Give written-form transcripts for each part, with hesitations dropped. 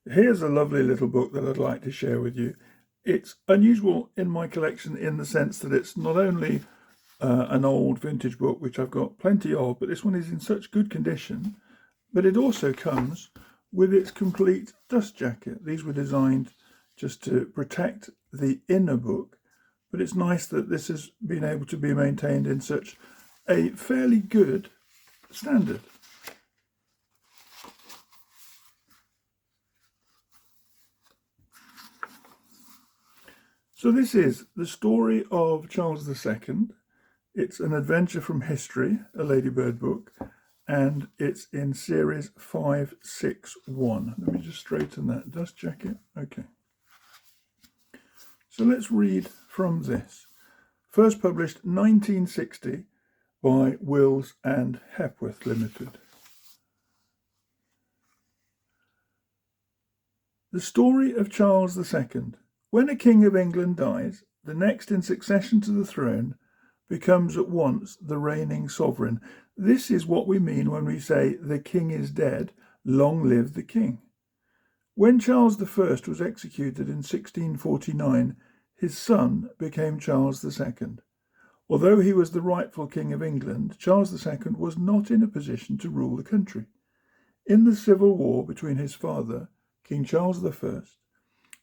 Here's a lovely little book that I'd like to share with you. It's unusual in my collection in the sense that it's not only an old vintage book, which I've got plenty of, but this one is in such good condition. But it also comes with its complete dust jacket. These were designed just to protect the inner book, but it's nice that this has been able to be maintained in such a fairly good standard. So this is the story of Charles II. It's an adventure from history, a Ladybird book, and it's in series 561. Let me just straighten that dust jacket. Okay. So let's read from this. First published 1960 by Wills and Hepworth Limited. The story of Charles II. When a king of England dies, the next in succession to the throne becomes at once the reigning sovereign. This is what we mean when we say the king is dead, long live the king. When Charles I was executed in 1649, his son became Charles II. Although he was the rightful king of England, Charles II was not in a position to rule the country. In the civil war between his father, King Charles I,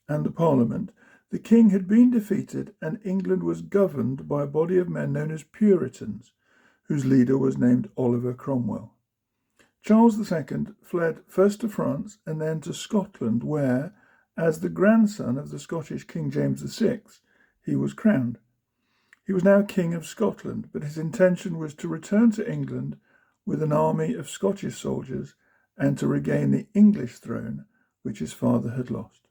and the Parliament, the king had been defeated and England was governed by a body of men known as Puritans, whose leader was named Oliver Cromwell. Charles II fled first to France and then to Scotland, where, as the grandson of the Scottish King James VI, he was crowned. He was now King of Scotland, but his intention was to return to England with an army of Scottish soldiers and to regain the English throne, which his father had lost.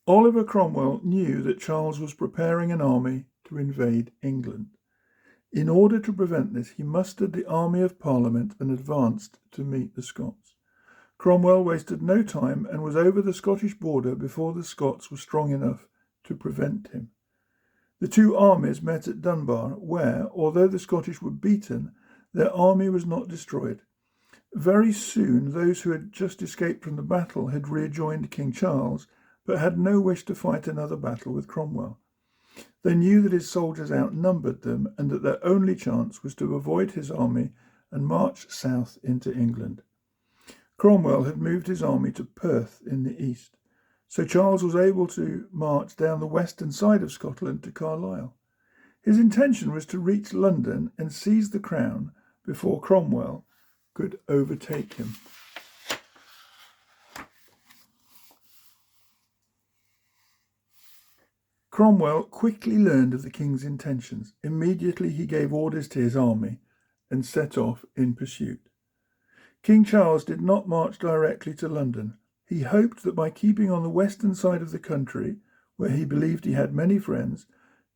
Oliver Cromwell knew that Charles was preparing an army to invade England. In order to prevent this, he mustered the army of Parliament and advanced to meet the Scots. Cromwell wasted no time and was over the Scottish border before the Scots were strong enough to prevent him. The two armies met at Dunbar, where, although the Scottish were beaten, their army was not destroyed. Very soon, those who had just escaped from the battle had rejoined King Charles, but had no wish to fight another battle with Cromwell. They knew that his soldiers outnumbered them and that their only chance was to avoid his army and march south into England. Cromwell had moved his army to Perth in the east, so Charles was able to march down the western side of Scotland to Carlisle. His intention was to reach London and seize the crown before Cromwell could overtake him. Cromwell quickly learned of the king's intentions. Immediately he gave orders to his army and set off in pursuit. King Charles did not march directly to London. He hoped that by keeping on the western side of the country, where he believed he had many friends,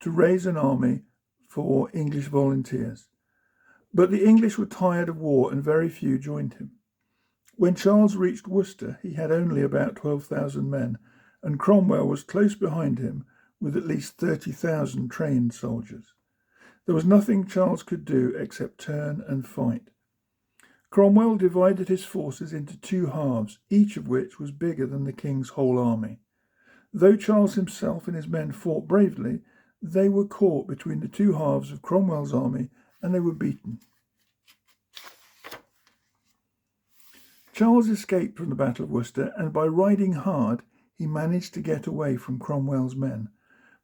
to raise an army for English volunteers. But the English were tired of war and very few joined him. When Charles reached Worcester, he had only about 12,000 men, and Cromwell was close behind him with at least 30,000 trained soldiers. There was nothing Charles could do except turn and fight. Cromwell divided his forces into two halves, each of which was bigger than the king's whole army. Though Charles himself and his men fought bravely, they were caught between the two halves of Cromwell's army and they were beaten. Charles escaped from the Battle of Worcester, and by riding hard, he managed to get away from Cromwell's men.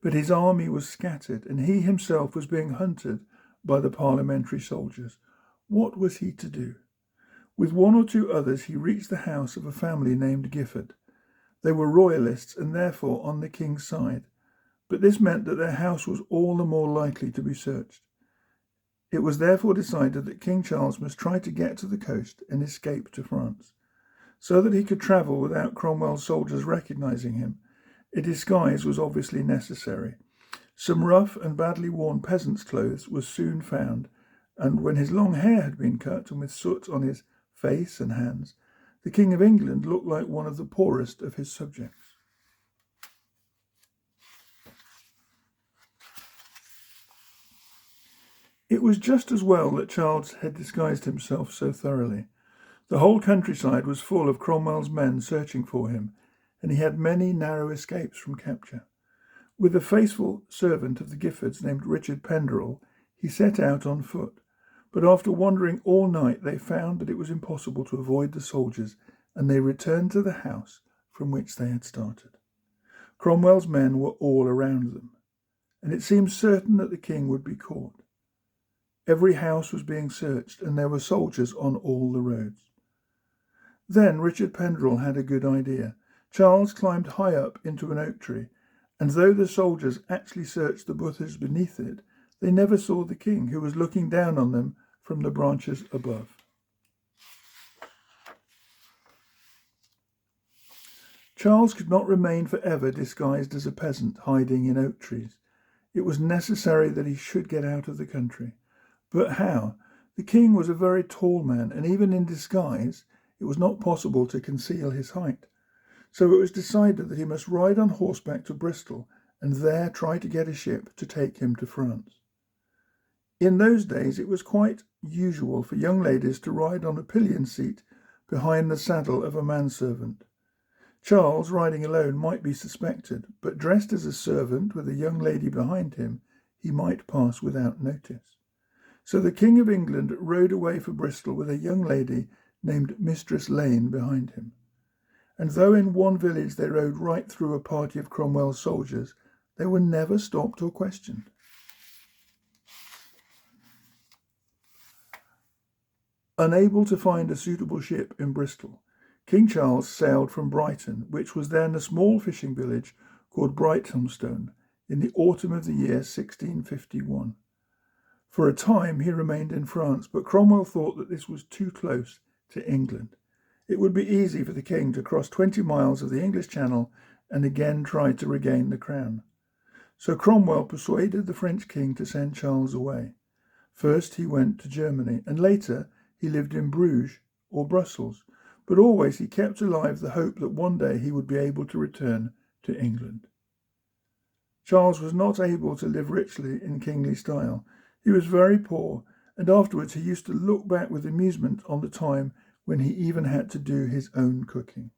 But his army was scattered, and he himself was being hunted by the parliamentary soldiers. What was he to do? With one or two others, he reached the house of a family named Gifford. They were royalists and therefore on the king's side, but this meant that their house was all the more likely to be searched. It was therefore decided that King Charles must try to get to the coast and escape to France. So that he could travel without Cromwell's soldiers recognizing him, a disguise was obviously necessary. Some rough and badly worn peasant's clothes were soon found, and when his long hair had been cut and with soot on his face and hands, the King of England looked like one of the poorest of his subjects. It was just as well that Charles had disguised himself so thoroughly. The whole countryside was full of Cromwell's men searching for him, and he had many narrow escapes from capture. With a faithful servant of the Giffords named Richard Penderell, he set out on foot, but after wandering all night they found that it was impossible to avoid the soldiers, and they returned to the house from which they had started. Cromwell's men were all around them, and it seemed certain that the king would be caught. Every house was being searched, and there were soldiers on all the roads. Then Richard Penderell had a good idea. Charles climbed high up into an oak tree, and though the soldiers actually searched the bushes beneath it, they never saw the king, who was looking down on them from the branches above. Charles could not remain forever disguised as a peasant hiding in oak trees. It was necessary that he should get out of the country. But how? The king was a very tall man, and even in disguise it was not possible to conceal his height. So it was decided that he must ride on horseback to Bristol, and there try to get a ship to take him to France. In those days it was quite usual for young ladies to ride on a pillion seat behind the saddle of a manservant. Charles, riding alone, might be suspected, but dressed as a servant with a young lady behind him, he might pass without notice. So the King of England rode away for Bristol with a young lady named Mistress Lane behind him. And though in one village they rode right through a party of Cromwell's soldiers, they were never stopped or questioned. Unable to find a suitable ship in Bristol, King Charles sailed from Brighton, which was then a small fishing village called Brighthelmstone, in the autumn of the year 1651. For a time he remained in France, but Cromwell thought that this was too close to England. It would be easy for the king to cross 20 miles of the English Channel and again try to regain the crown. So Cromwell persuaded the French king to send Charles away. First he went to Germany, and later he lived in Bruges or Brussels, but always he kept alive the hope that one day he would be able to return to England. Charles was not able to live richly in kingly style. He was very poor, and afterwards he used to look back with amusement on the time when he even had to do his own cooking.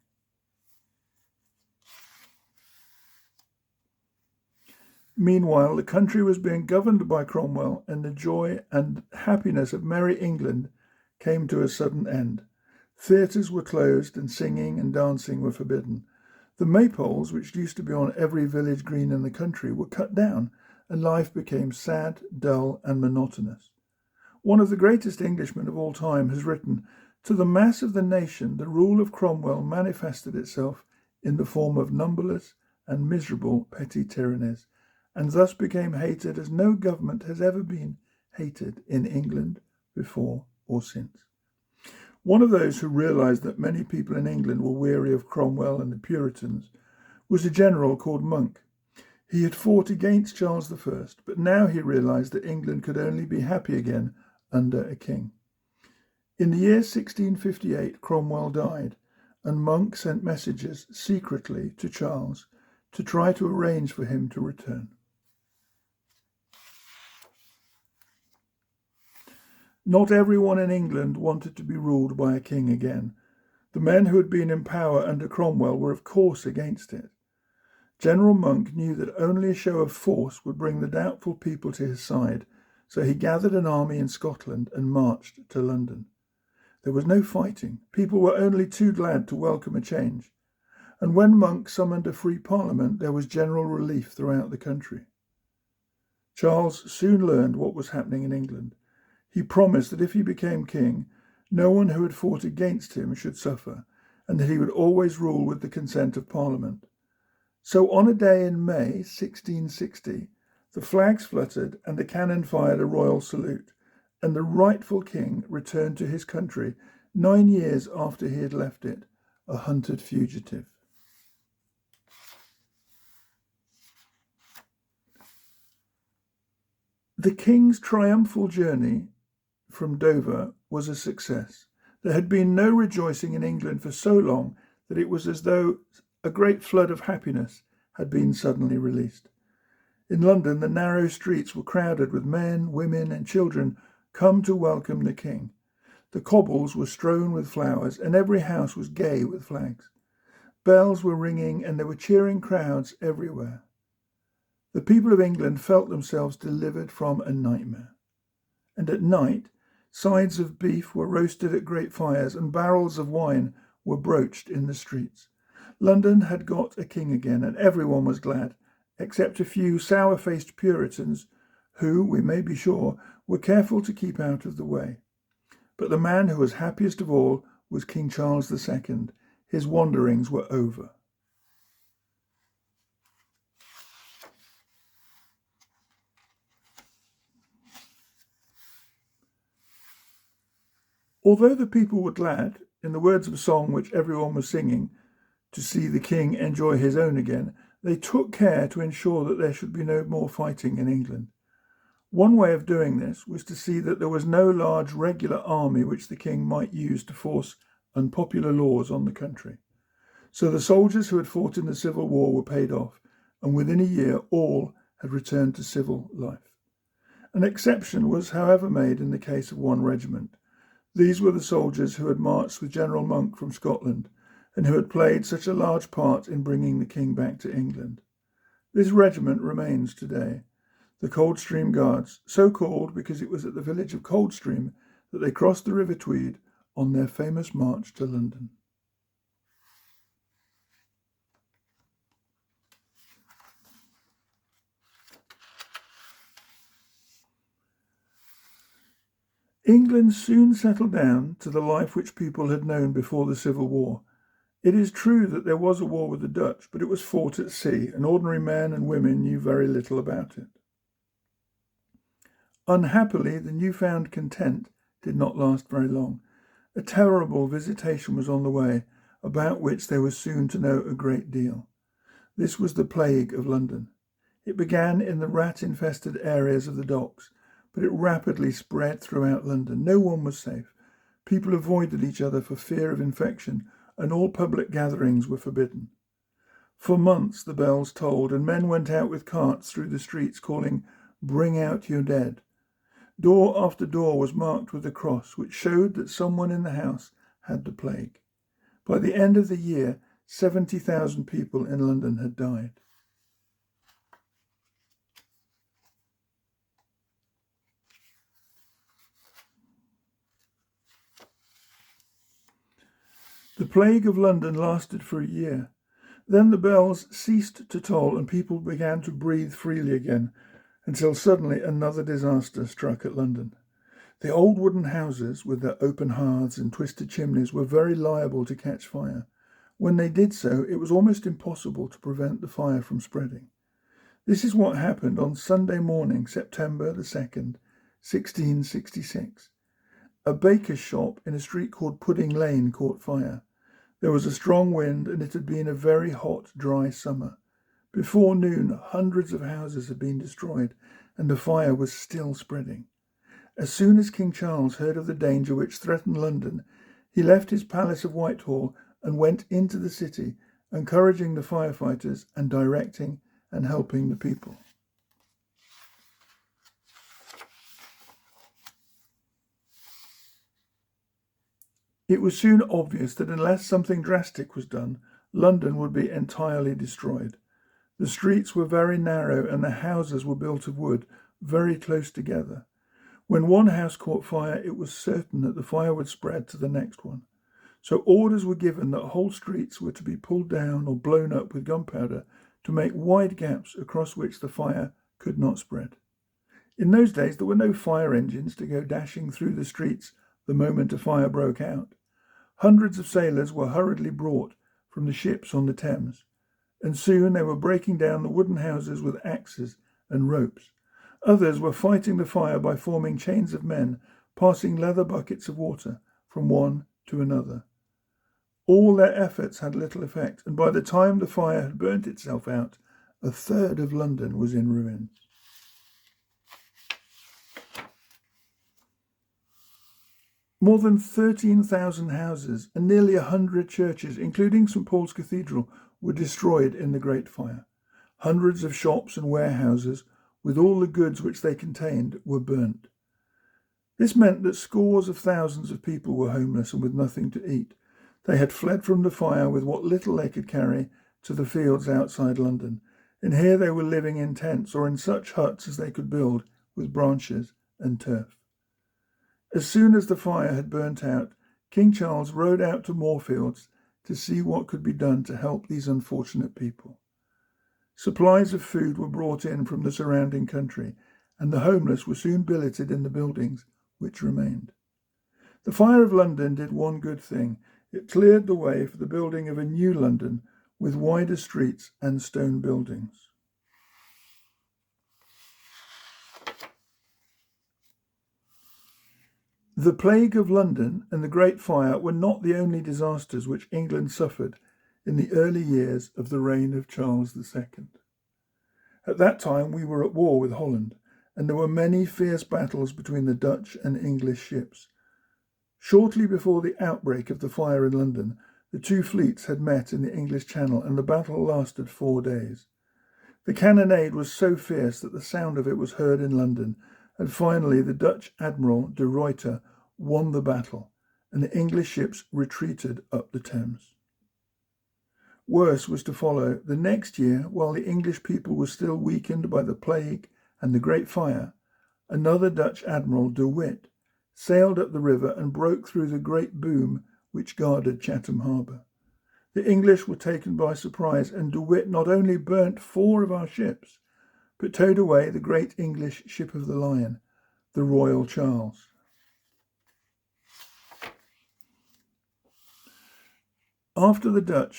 Meanwhile, the country was being governed by Cromwell, and the joy and happiness of merry England came to a sudden end. Theatres were closed, and singing and dancing were forbidden. The maypoles, which used to be on every village green in the country, were cut down, and life became sad, dull, and monotonous. One of the greatest Englishmen of all time has written, "To the mass of the nation, the rule of Cromwell manifested itself in the form of numberless and miserable petty tyrannies, and thus became hated as no government has ever been hated in England before or since." One of those who realised that many people in England were weary of Cromwell and the Puritans was a general called Monk. He had fought against Charles I, but now he realised that England could only be happy again under a king. In the year 1658, Cromwell died, and Monk sent messages secretly to Charles to try to arrange for him to return. Not everyone in England wanted to be ruled by a king again. The men who had been in power under Cromwell were of course against it. General Monk knew that only a show of force would bring the doubtful people to his side, so he gathered an army in Scotland and marched to London. There was no fighting. People were only too glad to welcome a change. And when Monk summoned a free parliament, there was general relief throughout the country. Charles soon learned what was happening in England. He promised that if he became king, no one who had fought against him should suffer, and that he would always rule with the consent of Parliament. So on a day in May 1660, the flags fluttered and the cannon fired a royal salute, and the rightful king returned to his country 9 years after he had left it, a hunted fugitive. The king's triumphal journey from Dover was a success. There had been no rejoicing in England for so long that it was as though a great flood of happiness had been suddenly released. In London, the narrow streets were crowded with men, women, and children come to welcome the king. The cobbles were strewn with flowers, and every house was gay with flags. Bells were ringing, and there were cheering crowds everywhere. The people of England felt themselves delivered from a nightmare. And at night, sides of beef were roasted at great fires, and barrels of wine were broached in the streets. London had got a king again, and everyone was glad, except a few sour-faced Puritans who, we may be sure, were careful to keep out of the way. But the man who was happiest of all was King Charles II. His wanderings were over. Although the people were glad, in the words of a song which everyone was singing, to see the king enjoy his own again, they took care to ensure that there should be no more fighting in England. One way of doing this was to see that there was no large regular army which the king might use to force unpopular laws on the country. So the soldiers who had fought in the Civil War were paid off, and within a year all had returned to civil life. An exception was, however, made in the case of one regiment. These were the soldiers who had marched with General Monk from Scotland, and who had played such a large part in bringing the king back to England. This regiment remains today, the Coldstream Guards, so called because it was at the village of Coldstream that they crossed the River Tweed on their famous march to London. England soon settled down to the life which people had known before the Civil War. It is true that there was a war with the Dutch, but it was fought at sea, and ordinary men and women knew very little about it. Unhappily, the newfound content did not last very long. A terrible visitation was on the way, about which they were soon to know a great deal. This was the plague of London. It began in the rat-infested areas of the docks, but it rapidly spread throughout London. No one was safe. People avoided each other for fear of infection, and all public gatherings were forbidden. For months the bells tolled, and men went out with carts through the streets calling, "Bring out your dead." Door after door was marked with a cross, which showed that someone in the house had the plague. By the end of the year, 70,000 people in London had died. The plague of London lasted for a year. Then the bells ceased to toll and people began to breathe freely again, until suddenly another disaster struck at London. The old wooden houses, with their open hearths and twisted chimneys, were very liable to catch fire. When they did so, it was almost impossible to prevent the fire from spreading. This is what happened on Sunday morning, September the 2nd, 1666. A baker's shop in a street called Pudding Lane caught fire. There was a strong wind, and it had been a very hot, dry summer. Before noon, hundreds of houses had been destroyed, and the fire was still spreading. As soon as King Charles heard of the danger which threatened London, he left his palace of Whitehall and went into the city, encouraging the firefighters and directing and helping the people. It was soon obvious that unless something drastic was done, London would be entirely destroyed. The streets were very narrow and the houses were built of wood, very close together. When one house caught fire, it was certain that the fire would spread to the next one. So orders were given that whole streets were to be pulled down or blown up with gunpowder to make wide gaps across which the fire could not spread. In those days, there were no fire engines to go dashing through the streets the moment a fire broke out. Hundreds of sailors were hurriedly brought from the ships on the Thames, and soon they were breaking down the wooden houses with axes and ropes. Others were fighting the fire by forming chains of men, passing leather buckets of water from one to another. All their efforts had little effect, and by the time the fire had burnt itself out, a third of London was in ruins. More than 13,000 houses and nearly 100 churches, including St. Paul's Cathedral, were destroyed in the Great Fire. Hundreds of shops and warehouses, with all the goods which they contained, were burnt. This meant that scores of thousands of people were homeless and with nothing to eat. They had fled from the fire with what little they could carry to the fields outside London, and here they were living in tents or in such huts as they could build with branches and turf. As soon as the fire had burnt out, King Charles rode out to Moorfields to see what could be done to help these unfortunate people. Supplies of food were brought in from the surrounding country, and the homeless were soon billeted in the buildings which remained. The fire of London did one good thing. It cleared the way for the building of a new London with wider streets and stone buildings. The Plague of London and the Great Fire were not the only disasters which England suffered in the early years of the reign of Charles II. At that time we were at war with Holland, and there were many fierce battles between the Dutch and English ships. Shortly before the outbreak of the fire in London, the two fleets had met in the English Channel, and the battle lasted 4 days. The cannonade was so fierce that the sound of it was heard in London, and finally the Dutch Admiral de Ruyter won the battle, and the English ships retreated up the Thames. Worse was to follow. The next year, while the English people were still weakened by the plague and the Great Fire, another Dutch admiral, de Witt, sailed up the river and broke through the great boom which guarded Chatham Harbour. The English were taken by surprise, and de Witt not only burnt 4 of our ships, but towed away the great English ship of the Lion, the Royal Charles. After the English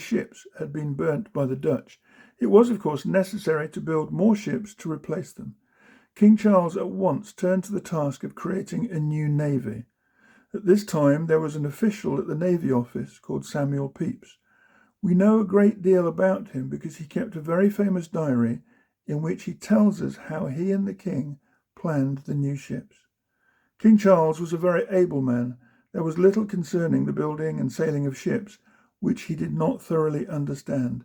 ships had been burnt by the Dutch, it was of course necessary to build more ships to replace them. King Charles at once turned to the task of creating a new navy. At this time there was an official at the Navy Office called Samuel Pepys. We know a great deal about him because he kept a very famous diary in which he tells us how he and the king planned the new ships. King Charles was a very able man. There was little concerning the building and sailing of ships which he did not thoroughly understand,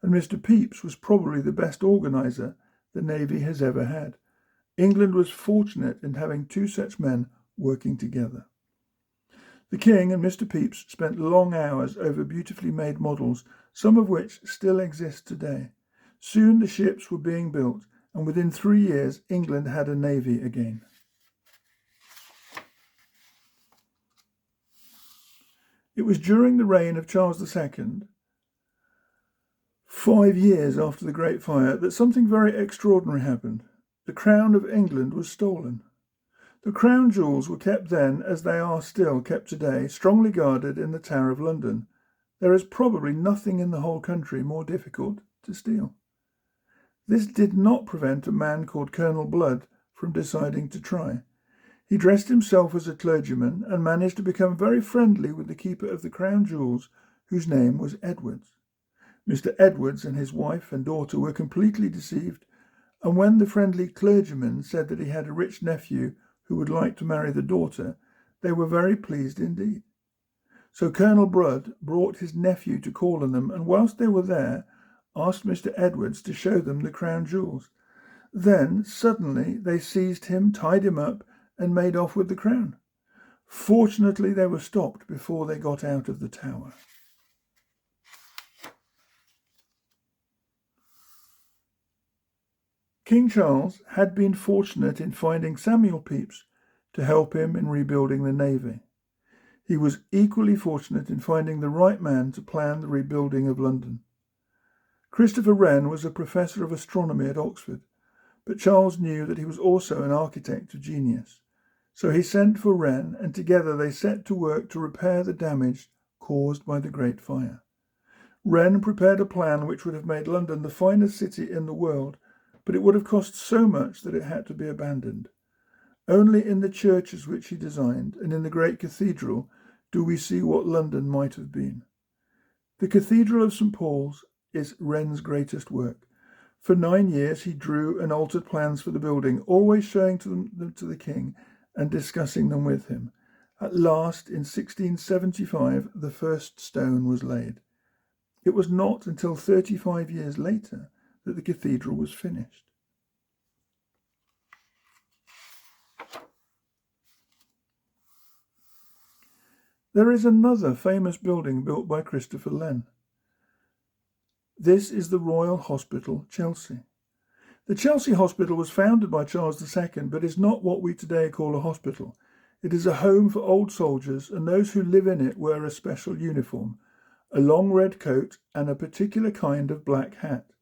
and Mr. Pepys was probably the best organiser the Navy has ever had. England was fortunate in having 2 such men working together. The King and Mr. Pepys spent long hours over beautifully made models, some of which still exist today. Soon the ships were being built, and within 3 years England had a navy again. It was during the reign of Charles II, 5 years after the Great Fire, that something very extraordinary happened. The crown of England was stolen. The crown jewels were kept then, as they are still kept today, strongly guarded in the Tower of London. There is probably nothing in the whole country more difficult to steal. This did not prevent a man called Colonel Blood from deciding to try. He dressed himself as a clergyman and managed to become very friendly with the keeper of the crown jewels, whose name was Edwards. Mr. Edwards and his wife and daughter were completely deceived, and when the friendly clergyman said that he had a rich nephew who would like to marry the daughter, they were very pleased indeed. So Colonel Blood brought his nephew to call on them, and whilst they were there, asked Mr. Edwards to show them the crown jewels. Then, suddenly, they seized him, tied him up, and made off with the crown. Fortunately, they were stopped before they got out of the tower. King Charles had been fortunate in finding Samuel Pepys to help him in rebuilding the navy. He was equally fortunate in finding the right man to plan the rebuilding of London. Christopher Wren was a professor of astronomy at Oxford, but Charles knew that he was also an architect of genius. So he sent for Wren, and together they set to work to repair the damage caused by the Great Fire. Wren prepared a plan which would have made London the finest city in the world, but it would have cost so much that it had to be abandoned. Only in the churches which he designed, and in the great cathedral, do we see what London might have been. The Cathedral of St. Paul's is Wren's greatest work. For 9 years he drew and altered plans for the building, always showing them to the king and discussing them with him. At last, in 1675, the first stone was laid. It was not until 35 years later that the cathedral was finished. There is another famous building built by Christopher Wren. This is the Royal Hospital, Chelsea. The Chelsea Hospital was founded by Charles II, but is not what we today call a hospital. It is a home for old soldiers, and those who live in it wear a special uniform, a long red coat and a particular kind of black hat.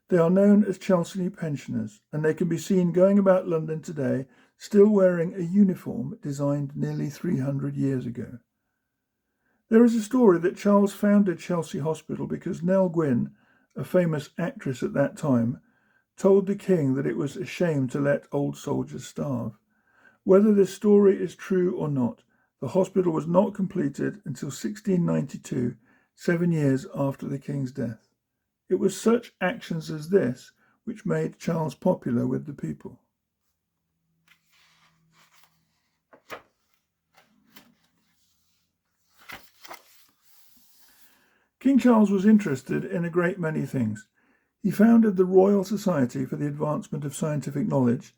They are known as Chelsea pensioners, and they can be seen going about London today, still wearing a uniform designed nearly 300 years ago. There is a story that Charles founded Chelsea Hospital because Nell Gwynn, a famous actress at that time, told the king that it was a shame to let old soldiers starve. Whether this story is true or not, the hospital was not completed until 1692, 7 years after the king's death. It was such actions as this which made Charles popular with the people. King Charles was interested in a great many things. He founded the Royal Society for the Advancement of Scientific Knowledge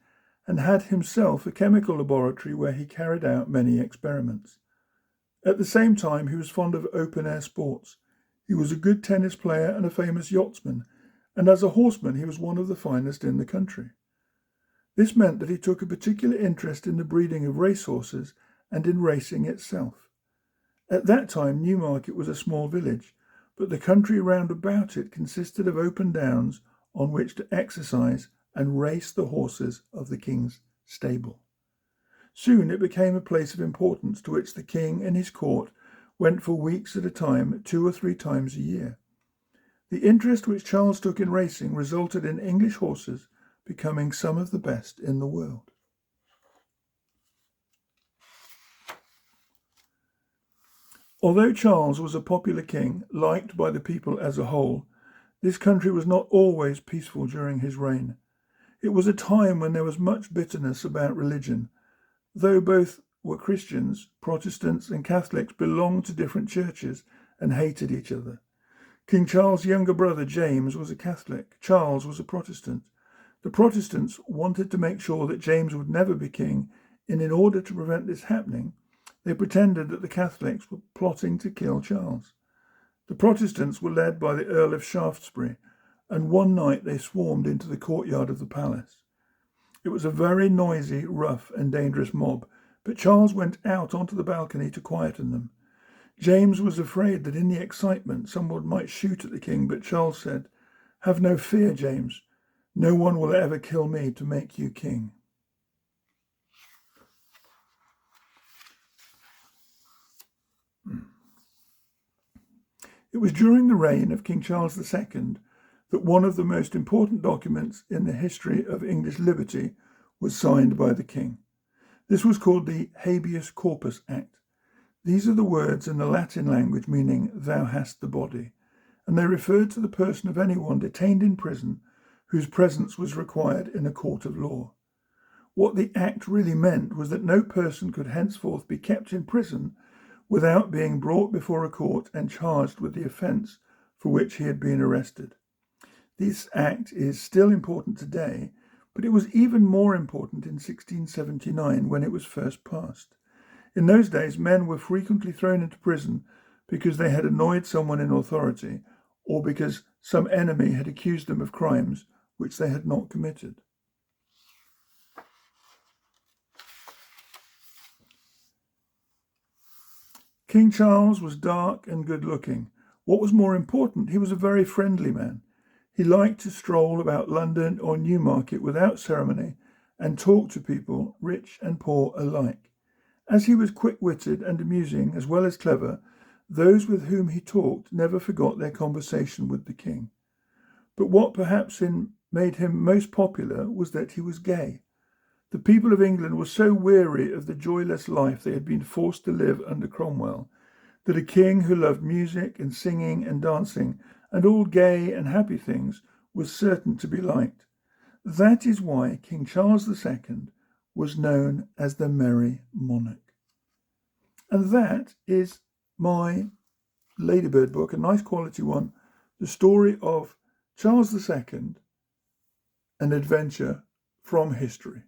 and had himself a chemical laboratory where he carried out many experiments. At the same time, he was fond of open-air sports. He was a good tennis player and a famous yachtsman, and as a horseman he was one of the finest in the country. This meant that he took a particular interest in the breeding of racehorses and in racing itself. At that time, Newmarket was a small village, but the country round about it consisted of open downs on which to exercise and race the horses of the king's stable. Soon it became a place of importance to which the king and his court went for weeks at a time, 2 or 3 times a year. The interest which Charles took in racing resulted in English horses becoming some of the best in the world. Although Charles was a popular king, liked by the people as a whole, this country was not always peaceful during his reign. It was a time when there was much bitterness about religion. Though both were Christians, Protestants and Catholics belonged to different churches and hated each other. King Charles' younger brother James was a Catholic. Charles was a Protestant. The Protestants wanted to make sure that James would never be king, and in order to prevent this happening, they pretended that the Catholics were plotting to kill Charles. The Protestants were led by the Earl of Shaftesbury, and one night they swarmed into the courtyard of the palace. It was a very noisy, rough and dangerous mob, but Charles went out onto the balcony to quieten them. James was afraid that in the excitement someone might shoot at the king, but Charles said, "Have no fear, James. No one will ever kill me to make you king." It was during the reign of King Charles II that one of the most important documents in the history of English liberty was signed by the king. This was called the Habeas Corpus Act. These are the words in the Latin language meaning "thou hast the body," and they referred to the person of anyone detained in prison whose presence was required in a court of law. What the act really meant was that no person could henceforth be kept in prison without being brought before a court and charged with the offence for which he had been arrested. This act is still important today, but it was even more important in 1679 when it was first passed. In those days, men were frequently thrown into prison because they had annoyed someone in authority or because some enemy had accused them of crimes which they had not committed. King Charles was dark and good-looking. What was more important, he was a very friendly man. He liked to stroll about London or Newmarket without ceremony and talk to people, rich and poor alike. As he was quick-witted and amusing as well as clever, those with whom he talked never forgot their conversation with the king. But what perhaps made him most popular was that he was gay. The people of England were so weary of the joyless life they had been forced to live under Cromwell that a king who loved music and singing and dancing and all gay and happy things was certain to be liked. That is why King Charles II was known as the Merry Monarch. And that is my Ladybird book, a nice quality one, the story of Charles II, an adventure from history.